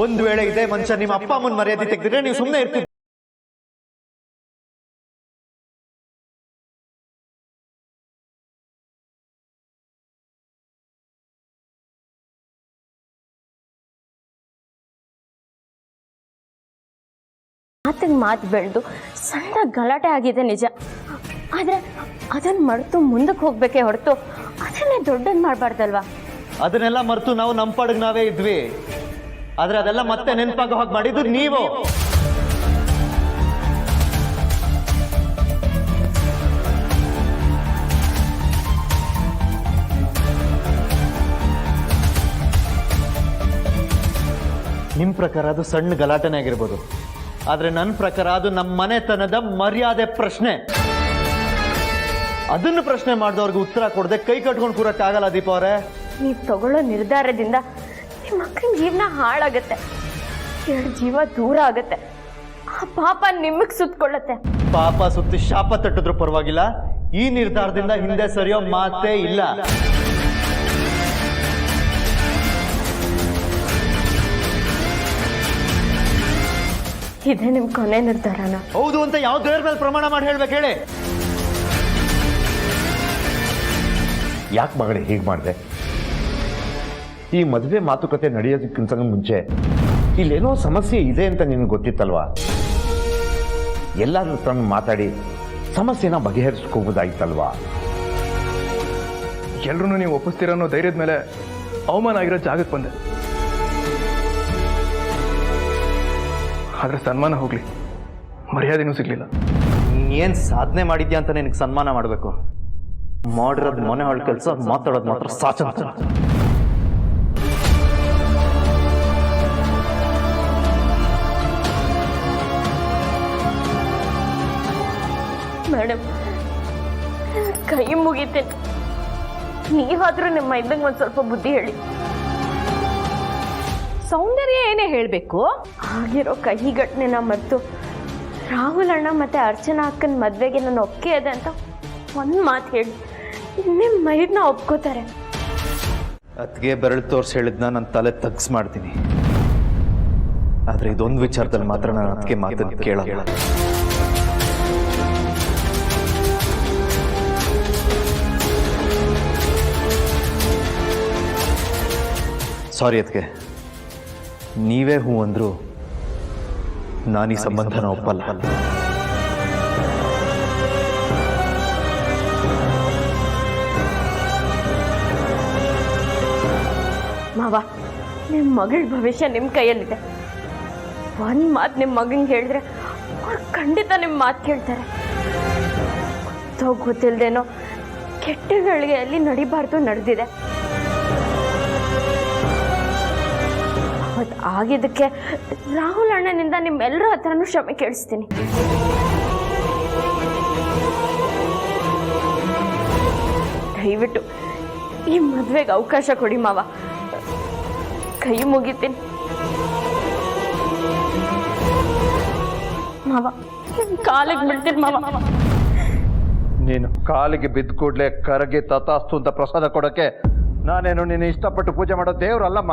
ಒಂದು ವೇಳೆ ಇದೇ ಮನುಷ್ಯ ನಿಮ್ಮ ಅಪ್ಪ ಅಮ್ಮನ ಮರ್ಯಾದೆ ತೆಗೆದಿದ್ರೆ ನೀವು ಸುಮ್ಮನೆ ಇರ್ತೀರಿ. ಮಾತಿಗೆ ಮಾತು ಬೆಳೆದು ಸಣ್ಣ ಗಲಾಟೆ ಆಗಿದೆ ನಿಜ. ಆದರೆ ಅದನ್ನು ಮರೆತು ಮುಂದಕ್ಕೆ ಹೋಗ್ಬೇಕೇ ಹೊರತು ಅದನ್ನೇ ದೊಡ್ಡದು ಮಾಡಬಾರ್ದಲ್ವಾ? ಅದನ್ನೆಲ್ಲ ಮರೆತು ನಾವು ನಮ್ಮ ಪಾಡಿಗೆ ನಾವೇ ಇದ್ವಿ. ಆದ್ರೆ ಅದೆಲ್ಲ ಮತ್ತೆ ನೆನಪಾಗೋ ಹಾಗೆ ಮಾಡಿದ್ದು ನೀವು. ನಿಮ್ಮ ಪ್ರಕಾರ ಅದು ಸಣ್ಣ ಗಲಾಟೆನೇ ಆಗಿರ್ಬೋದು, ಆದ್ರೆ ನನ್ನ ಪ್ರಕಾರ ಅದು ನಮ್ಮ ಮನೆತನದ ಮರ್ಯಾದೆ ಪ್ರಶ್ನೆ. ಅದನ್ನು ಪ್ರಶ್ನೆ ಮಾಡಿದವ್ರಿಗೆ ಉತ್ತರ ಕೊಡದೆ ಕೈ ಕಟ್ಕೊಂಡು ಕೂರಕ್ಕಾಗಲ್ಲ ದೀಪ ಅವರೇ. ನೀವು ತಗೊಳ್ಳೋ ನಿರ್ಧಾರದಿಂದ ನಿಮ್ಮ ಮಕ್ಕಳ ಜೀವನ ಹಾಳಾಗತ್ತೆ, 2 ಜೀವ ದೂರ ಆಗತ್ತೆ, ಆ ಪಾಪ ನಿಮಗೆ ಸುತ್ತಕೊಳ್ಳತ್ತೆ. ಪಾಪ ಸುತ್ತಿ ಶಾಪ ತಟ್ಟಿದ್ರು ಪರವಾಗಿಲ್ಲ, ಈ ನಿರ್ಧಾರದಿಂದ ಹಿಂದೆ ಸರಿಯೋ ಮಾತೇ ಇಲ್ಲ. ಇದೇ ನಿಮ್ ಕೊನೆ ನಿರ್ಧಾರನ? ಹೌದು ಅಂತ ಯಾವ ದೇವ್ರ ಮೇಲೆ ಪ್ರಮಾಣ ಮಾಡಿ ಹೇಳ್ಬೇಕು ಹೇಳಿ? ಯಾಕೆ ಮಗಳೇ ಹೀಗೆ ಮಾಡಿದೆ? ಈ ಮದುವೆ ಮಾತುಕತೆ ನಡೆಯೋದಕ್ಕಿಂತ ಮುಂಚೆ ಇಲ್ಲೇನೋ ಸಮಸ್ಯೆ ಇದೆ ಅಂತ ನಿನಗೆ ಗೊತ್ತಿತ್ತಲ್ವಾ? ಎಲ್ಲಾದ್ರೂ ತಂದು ಮಾತಾಡಿ ಸಮಸ್ಯೆನ ಬಗೆಹರಿಸ್ಕೋಬೋದಾಗಿತ್ತಲ್ವಾ? ಎಲ್ರೂ ನೀವು ಒಪ್ಪಿಸ್ತೀರ ಅನ್ನೋ ಧೈರ್ಯದ ಮೇಲೆ ಅವಮಾನ ಆಗಿರೋ ಜಾಗಕ್ಕೆ ಬಂದೆ. ಆದ್ರೆ ಸನ್ಮಾನ ಹೋಗ್ಲಿ, ಮರ್ಯಾದೆನೂ ಸಿಗ್ಲಿಲ್ಲ. ಏನ್ ಸಾಧನೆ ಮಾಡಿದ್ಯಾ ಅಂತ ನಿನಗೆ ಸನ್ಮಾನ ಮಾಡಬೇಕು. ಮಾಡಿರೋದು ಮನೆ ಹಾಳು ಕೆಲಸ, ಮಾತಾಡೋದು ಮಾತ್ರ ಸಾಚಂತ. ಮೇಡಮ್, ಕೈ ಮುಗಿತೇನೆ, ನೀವಾದ್ರೂ ನಿಮ್ಮ ಇದ್ದಂಗೆ ಒಂದು ಸ್ವಲ್ಪ ಬುದ್ಧಿ ಹೇಳಿ. ಸೌಂದರ್ಯ ಏನೇ ಹೇಳಬೇಕು? ಆಗಿರೋ ಕಹಿ ಘಟನೆನ ಮತ್ತು ರಾಹುಲ್ ಅಣ್ಣ ಮತ್ತೆ ಅರ್ಚನಾ ಅಕ್ಕನ ಮದ್ವೆಗೆ ನಾನು ಒಪ್ಪಿಗೆ ಇದೆ ಅಂತ ಒಂದು ಮಾತು ಹೇಳಿ ನಿಮ್ಮ ಮೈದನ್ನ ಒಪ್ಕೋತಾರೆ. ಅದ್ಗೆ ಬೆರಳು ತೋರಿಸಿ ಹೇಳಿದ್ನ ನನ್ನ ತಲೆ ತಗ್ಸ್ ಮಾಡ್ತೀನಿ. ಆದ್ರೆ ಇದೊಂದು ವಿಚಾರದಲ್ಲಿ ಮಾತ್ರ ನಾನು ಅದಕ್ಕೆ ಮಾತನ್ನು ಕೇಳಲ್ಲ. ಸಾರಿ ಅದಕ್ಕೆ, ನೀವೇ ಹೂ ಅಂದ್ರು ನಾನು ಈ ಸಂಬಂಧನ ಒಪ್ಪಲ್ಲ. ಮಾವ, ನಿಮ್ಮ ಮಗಳ ಭವಿಷ್ಯ ನಿಮ್ಮ ಕೈಯಲ್ಲಿದೆ. ಒಂದು ಮಾತು ನಿಮ್ಮ ಮಗಂಗೆ ಹೇಳಿದ್ರೆ ಅವ್ರು ಖಂಡಿತ ನಿಮ್ಮ ಮಾತು ಕೇಳ್ತಾರೆ. ಗೊತ್ತಿಲ್ಲದೇನೋ ಕೆಟ್ಟ ಗಳಿಗೆಯಲ್ಲಿ ನಡಿಬಾರ್ದು ನಡೆದಿದೆ. ಅವತ್ತು ಆಗಿದ್ದಕ್ಕೆ ರಾಹುಲ್ ಅಣ್ಣನಿಂದ ನಿಮ್ಮೆಲ್ಲರ ಹತ್ರನೂ ಕ್ಷಮೆ ಕೇಳಿಸ್ತೀನಿ. ದಯವಿಟ್ಟು ಈ ಮದುವೆಗೆ ಅವಕಾಶ ಕೊಡಿ ಮಾವ, ಕೈ ಮುಗಿತೀನಿ. ಮಾವ, ಕಾಲಿಗೆ ಬಿಡ್ತೀನಿ ಮಾವ. ನೀನು ಕಾಲಿಗೆ ಬಿದ್ದ ಕೂಡಲೇ ಕರಗಿ ತಥಾಸ್ತು ಅಂತ ಪ್ರಸಾದ ಕೊಡೋಕ್ಕೆ ನಾನೇನು ನೀನು ಇಷ್ಟಪಟ್ಟು ಪೂಜೆ ಮಾಡೋ ದೇವ್ರಲ್ಲಮ್ಮ.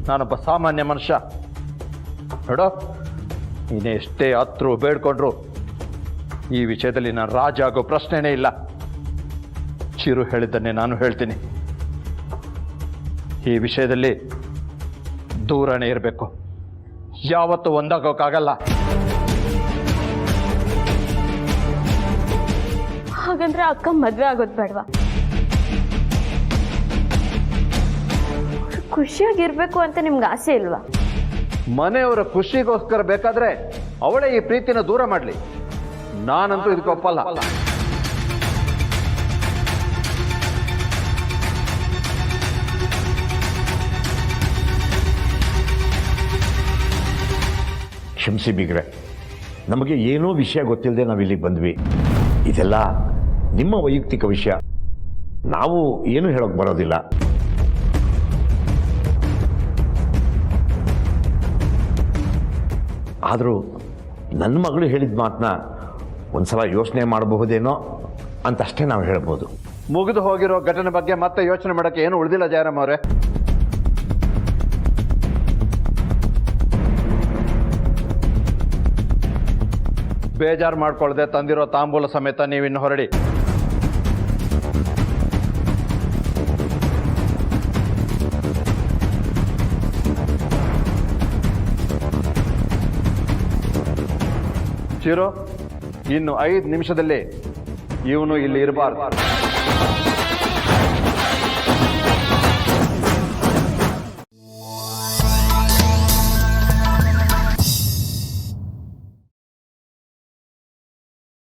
ನಾನೊಬ್ಬ ಸಾಮಾನ್ಯ ಮನುಷ್ಯ. ನೋಡೋ, ನೀನೇ ಎಷ್ಟೇ ಹತ್ರು ಬೇಡ್ಕೊಂಡ್ರು ಈ ವಿಷಯದಲ್ಲಿ ನಾನು ರಾಜ ಆಗೋ ಪ್ರಶ್ನೆನೇ ಇಲ್ಲ. ಚಿರು ಹೇಳಿದ್ದನ್ನೇ ನಾನು ಹೇಳ್ತೀನಿ. ಈ ವಿಷಯದಲ್ಲಿ ದೂರನೇ ಇರಬೇಕು, ಯಾವತ್ತೂ ಒಂದಾಗೋಕ್ಕಾಗಲ್ಲ. ಹಾಗಂದ್ರೆ ಅಕ್ಕ ಮದ್ವೆ ಆಗೋದು ಬೇಡವಾ? ಖುಷಿಯಾಗಿರ್ಬೇಕು ಅಂತ ನಿಮ್ಗೆ ಆಸೆ ಇಲ್ವಾ? ಮನೆಯವರ ಖುಷಿಗೋಸ್ಕರ ಬೇಕಾದ್ರೆ ಅವಳೇ ಈ ಪ್ರೀತಿನ ದೂರ ಮಾಡಲಿ, ನಾನಂತೂ ಇದಕ್ಕೆ ಒಪ್ಪಲ್ಲ. ಕ್ಷಮಿಸಿ ಬೀಗ್ರೆ, ನಮಗೆ ಏನೋ ವಿಷಯ ಗೊತ್ತಿಲ್ಲದೆ ನಾವು ಇಲ್ಲಿಗೆ ಬಂದ್ವಿ. ಇದೆಲ್ಲ ನಿಮ್ಮ ವೈಯಕ್ತಿಕ ವಿಷಯ, ನಾವು ಏನು ಹೇಳೋಕೆ ಬರೋದಿಲ್ಲ. ಆದರೂ ನನ್ನ ಮಗಳು ಹೇಳಿದ ಮಾತನ್ನ ಒಂದ್ಸಲ ಯೋಚನೆ ಮಾಡಬಹುದೇನೋ ಅಂತಷ್ಟೇ ನಾವು ಹೇಳ್ಬೋದು. ಮುಗಿದು ಹೋಗಿರೋ ಘಟನೆ ಬಗ್ಗೆ ಮತ್ತೆ ಯೋಚನೆ ಮಾಡೋಕ್ಕೆ ಏನು ಉಳಿದಿಲ್ಲ ಜಯರಾಮ್ ಅವರೇ. ಬೇಜಾರು ಮಾಡ್ಕೊಳ್ದೆ ತಂದಿರೋ ತಾಂಬೂಲ ಸಮೇತ ನೀವಿನ್ನು ಹೊರಡಿ. ಚಿರು, ಇನ್ನು 5 ನಿಮಿಷದಲ್ಲಿ ಇವನು ಇಲ್ಲಿ ಇರಬಾರ್ದು.